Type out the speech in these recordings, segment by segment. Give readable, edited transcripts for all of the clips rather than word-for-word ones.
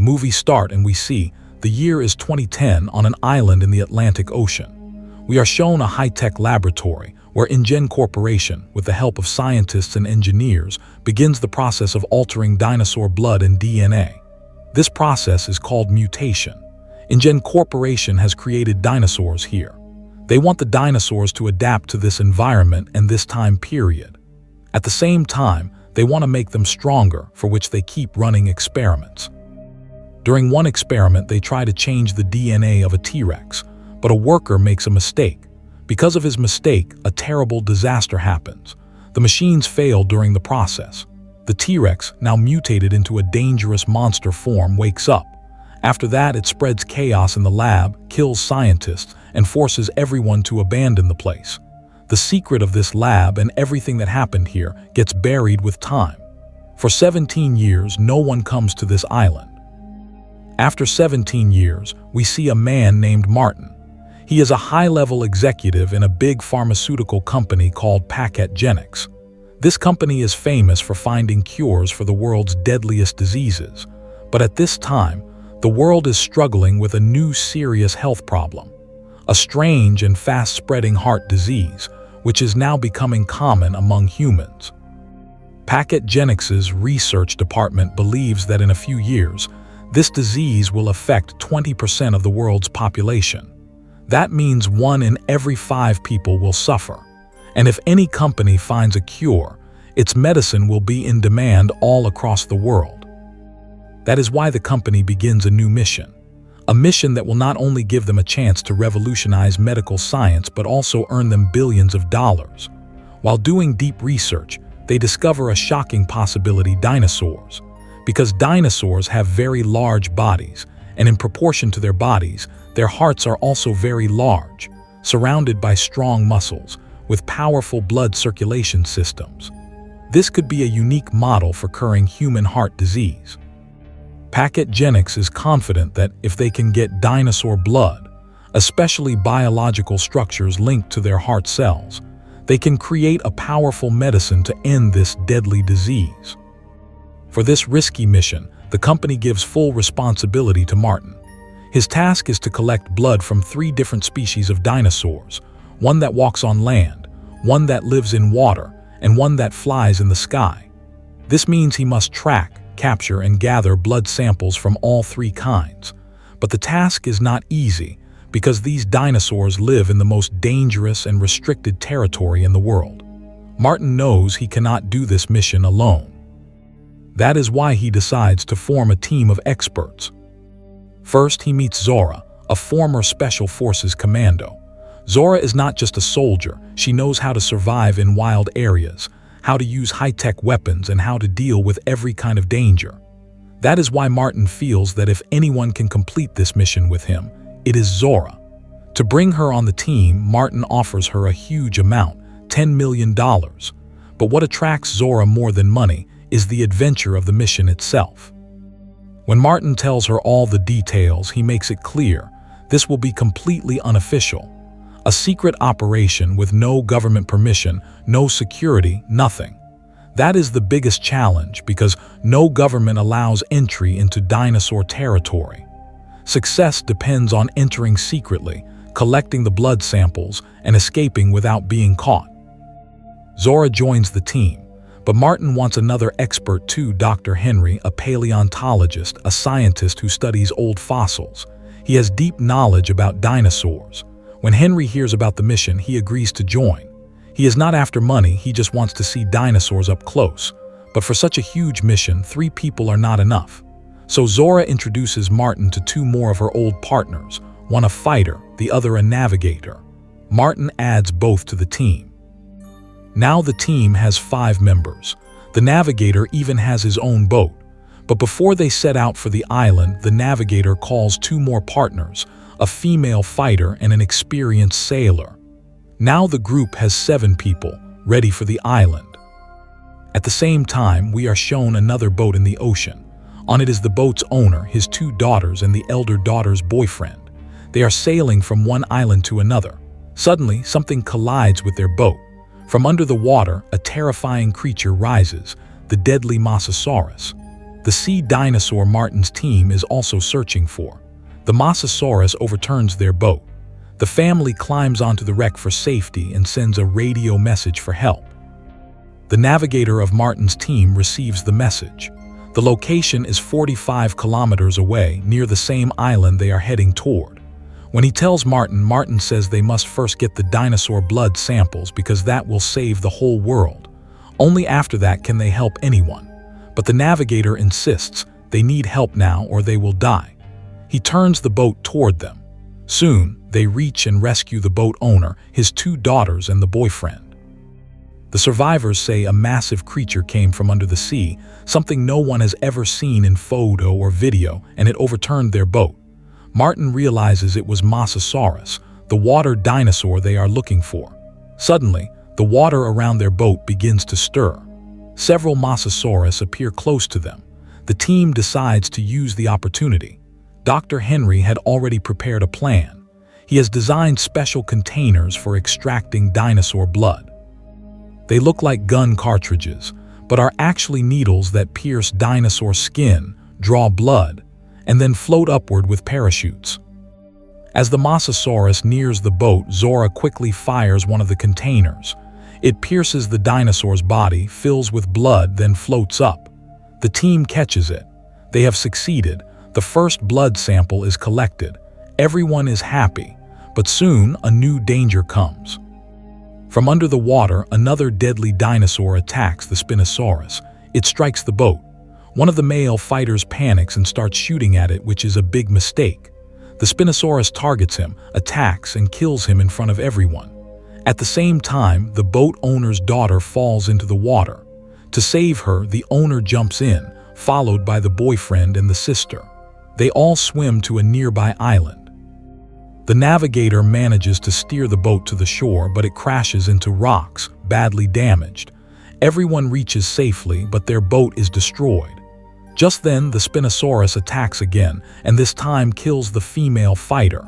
movie starts and we see the year is 2010 on an island in the Atlantic Ocean. We are shown a high-tech laboratory where InGen Corporation, with the help of scientists and engineers, begins the process of altering dinosaur blood and DNA. This process is called mutation. InGen Corporation has created dinosaurs here. They want the dinosaurs to adapt to this environment and this time period. At the same time, they want to make them stronger, for which they keep running experiments. During one experiment, they try to change the DNA of a T-Rex, but a worker makes a mistake. Because of his mistake, a terrible disaster happens. The machines fail during the process. The T-Rex, now mutated into a dangerous monster form, wakes up. After that, it spreads chaos in the lab, kills scientists, and forces everyone to abandon the place. The secret of this lab and everything that happened here gets buried with time. For 17 years, no one comes to this island. After 17 years, we see a man named Martin. He is a high-level executive in a big pharmaceutical company called Packet. This company is famous for finding cures for the world's deadliest diseases. But at this time, the world is struggling with a new serious health problem. A strange and fast-spreading heart disease, which is now becoming common among humans. Packet.'s research department believes that in a few years, this disease will affect 20% of the world's population. That means 1 in every 5 people will suffer. And if any company finds a cure, its medicine will be in demand all across the world. That is why the company begins a new mission. A mission that will not only give them a chance to revolutionize medical science but also earn them billions of dollars. While doing deep research, they discover a shocking possibility: dinosaurs. Because dinosaurs have very large bodies, and in proportion to their bodies, their hearts are also very large, surrounded by strong muscles, with powerful blood circulation systems. This could be a unique model for curing human heart disease. Packet is confident that if they can get dinosaur blood, especially biological structures linked to their heart cells, they can create a powerful medicine to end this deadly disease. For this risky mission, the company gives full responsibility to Martin. His task is to collect blood from 3 different species of dinosaurs, one that walks on land, one that lives in water, and one that flies in the sky. This means he must track, capture, and gather blood samples from all 3 kinds. But the task is not easy because these dinosaurs live in the most dangerous and restricted territory in the world. Martin knows he cannot do this mission alone. That is why he decides to form a team of experts. First, he meets Zora, a former Special Forces commando. Zora is not just a soldier, she knows how to survive in wild areas, how to use high-tech weapons, and how to deal with every kind of danger. That is why Martin feels that if anyone can complete this mission with him, it is Zora. To bring her on the team, Martin offers her a huge amount, $10 million. But what attracts Zora more than money is the adventure of the mission itself. When Martin tells her all the details, he makes it clear this will be completely unofficial. A secret operation with no government permission, no security, nothing. That is the biggest challenge because no government allows entry into dinosaur territory. Success depends on entering secretly, collecting the blood samples, and escaping without being caught. Zora joins the team. But Martin wants another expert too, Dr. Henry, a paleontologist, a scientist who studies old fossils. He has deep knowledge about dinosaurs. When Henry hears about the mission, he agrees to join. He is not after money, he just wants to see dinosaurs up close. But for such a huge mission, 3 people are not enough. So Zora introduces Martin to 2 more of her old partners, one a fighter, the other a navigator. Martin adds both to the team. Now the team has 5 members. The navigator even has his own boat. But before they set out for the island, the navigator calls 2 more partners, a female fighter and an experienced sailor. Now the group has 7 people, ready for the island. At the same time, we are shown another boat in the ocean. On it is the boat's owner, his 2 daughters, and the elder daughter's boyfriend. They are sailing from one island to another. Suddenly, something collides with their boat. From under the water, a terrifying creature rises, the deadly Mosasaurus. the sea dinosaur Martin's team is also searching for. The Mosasaurus overturns their boat. The family climbs onto the wreck for safety and sends a radio message for help. The navigator of Martin's team receives the message. The location is 45 kilometers away, near the same island they are heading toward. When he tells Martin, Martin says they must first get the dinosaur blood samples because that will save the whole world. Only after that can they help anyone. But the navigator insists they need help now or they will die. He turns the boat toward them. Soon, they reach and rescue the boat owner, his 2 daughters, and the boyfriend. The survivors say a massive creature came from under the sea, something no one has ever seen in photo or video, and it overturned their boat. Martin realizes it was Mosasaurus, the water dinosaur they are looking for. Suddenly, the water around their boat begins to stir. Several Mosasaurus appear close to them. The team decides to use the opportunity. Dr. Henry had already prepared a plan. He has designed special containers for extracting dinosaur blood. They look like gun cartridges, but are actually needles that pierce dinosaur skin, draw blood, and then float upward with parachutes. As the Mosasaurus nears the boat, Zora quickly fires one of the containers. It pierces the dinosaur's body, fills with blood, then floats up. The team catches it. They have succeeded. The first blood sample is collected. Everyone is happy, but soon a new danger comes. From under the water, another deadly dinosaur attacks the Spinosaurus. It strikes the boat. One of the male fighters panics and starts shooting at it, which is a big mistake. The Spinosaurus targets him, attacks, and kills him in front of everyone. At the same time, the boat owner's daughter falls into the water. To save her, the owner jumps in, followed by the boyfriend and the sister. They all swim to a nearby island. The navigator manages to steer the boat to the shore, but it crashes into rocks, badly damaged. Everyone reaches safely, but their boat is destroyed. Just then, the Spinosaurus attacks again, and this time kills the female fighter.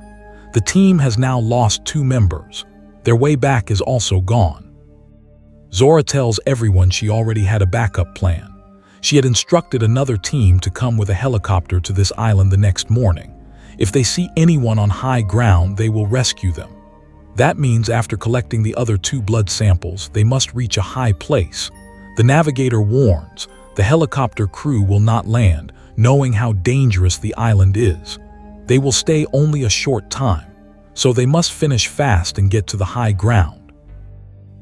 The team has now lost 2 members. Their way back is also gone. Zora tells everyone she already had a backup plan. She had instructed another team to come with a helicopter to this island the next morning. If they see anyone on high ground, they will rescue them. That means after collecting the other 2 blood samples, they must reach a high place. The navigator warns, the helicopter crew will not land, knowing how dangerous the island is. They will stay only a short time, so they must finish fast and get to the high ground.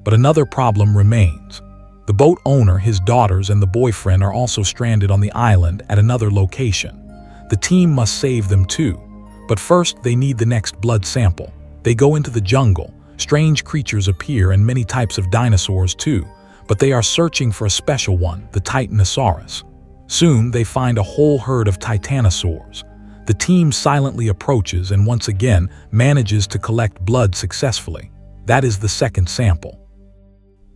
But another problem remains. The boat owner, his daughters, and the boyfriend are also stranded on the island at another location. The team must save them too, but first they need the next blood sample. They go into the jungle. Strange creatures appear and many types of dinosaurs too, but they are searching for a special one, the Titanosaurus. Soon they find a whole herd of titanosaurs. The team silently approaches and once again manages to collect blood successfully. That is the second sample.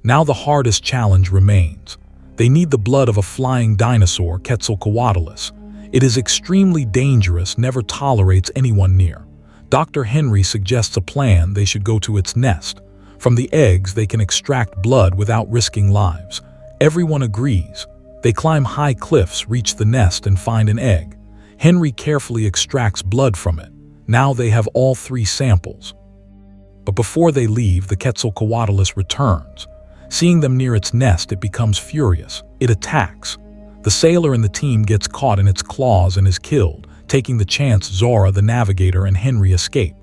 Now the hardest challenge remains. They need the blood of a flying dinosaur, Quetzalcoatlus. It is extremely dangerous, never tolerates anyone near. Dr. Henry suggests a plan. They should go to its nest. From the eggs, they can extract blood without risking lives. Everyone agrees. They climb high cliffs, reach the nest, and find an egg. Henry carefully extracts blood from it. Now they have all 3 samples. But before they leave, the Quetzalcoatlus returns. Seeing them near its nest, it becomes furious. It attacks. The sailor and the team gets caught in its claws and is killed, taking the chance Zora, the navigator, and Henry escape.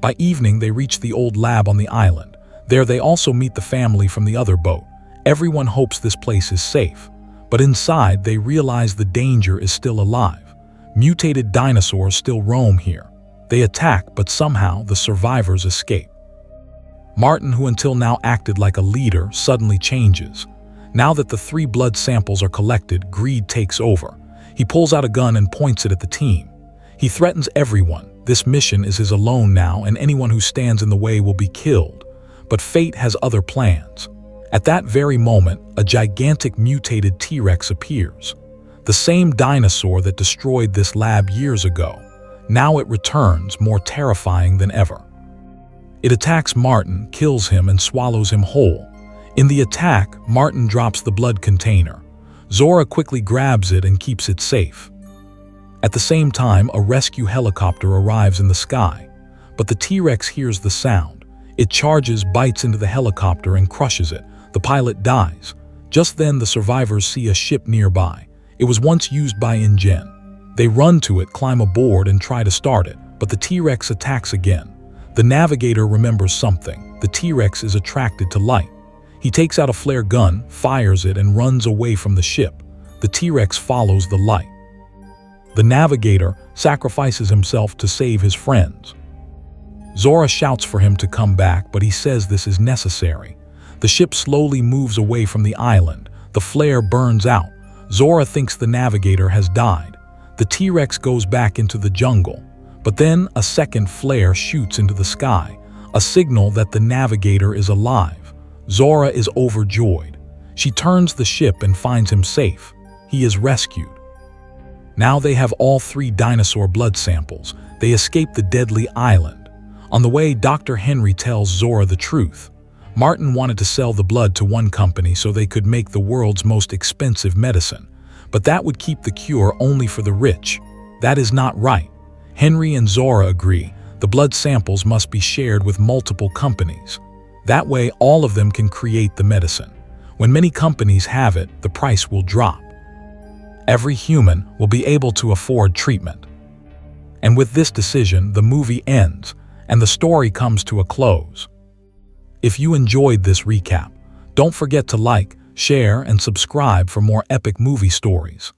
By evening, they reach the old lab on the island. There they also meet the family from the other boat. Everyone hopes this place is safe, but inside they realize the danger is still alive. Mutated dinosaurs still roam here. They attack, but somehow the survivors escape. Martin, who until now acted like a leader, suddenly changes. Now that the 3 blood samples are collected, greed takes over. He pulls out a gun and points it at the team. He threatens everyone. This mission is his alone now, and anyone who stands in the way will be killed. But fate has other plans. At that very moment, a gigantic mutated T-Rex appears. The same dinosaur that destroyed this lab years ago. Now it returns, more terrifying than ever. It attacks Martin, kills him, and swallows him whole. In the attack, Martin drops the blood container. Zora quickly grabs it and keeps it safe. At the same time, a rescue helicopter arrives in the sky, but the T-Rex hears the sound. It charges, bites into the helicopter and crushes it. The pilot dies. Just then, the survivors see a ship nearby. It was once used by InGen. They run to it, climb aboard, and try to start it, but the T-Rex attacks again. The navigator remembers something. The T-Rex is attracted to light. He takes out a flare gun, fires it, and runs away from the ship. The T-Rex follows the light. The navigator sacrifices himself to save his friends. Zora shouts for him to come back, but he says this is necessary. The ship slowly moves away from the island. The flare burns out. Zora thinks the navigator has died. The T-Rex goes back into the jungle. But then a second flare shoots into the sky, a signal that the navigator is alive. Zora is overjoyed. She turns the ship and finds him safe. He is rescued. Now they have all 3 dinosaur blood samples. They escape the deadly island. On the way, Dr. Henry tells Zora the truth. Martin wanted to sell the blood to one company so they could make the world's most expensive medicine. But that would keep the cure only for the rich. That is not right. Henry and Zora agree. The blood samples must be shared with multiple companies. That way, all of them can create the medicine. When many companies have it, the price will drop. Every human will be able to afford treatment. And with this decision, the movie ends, and the story comes to a close. If you enjoyed this recap, don't forget to like, share, and subscribe for more epic movie stories.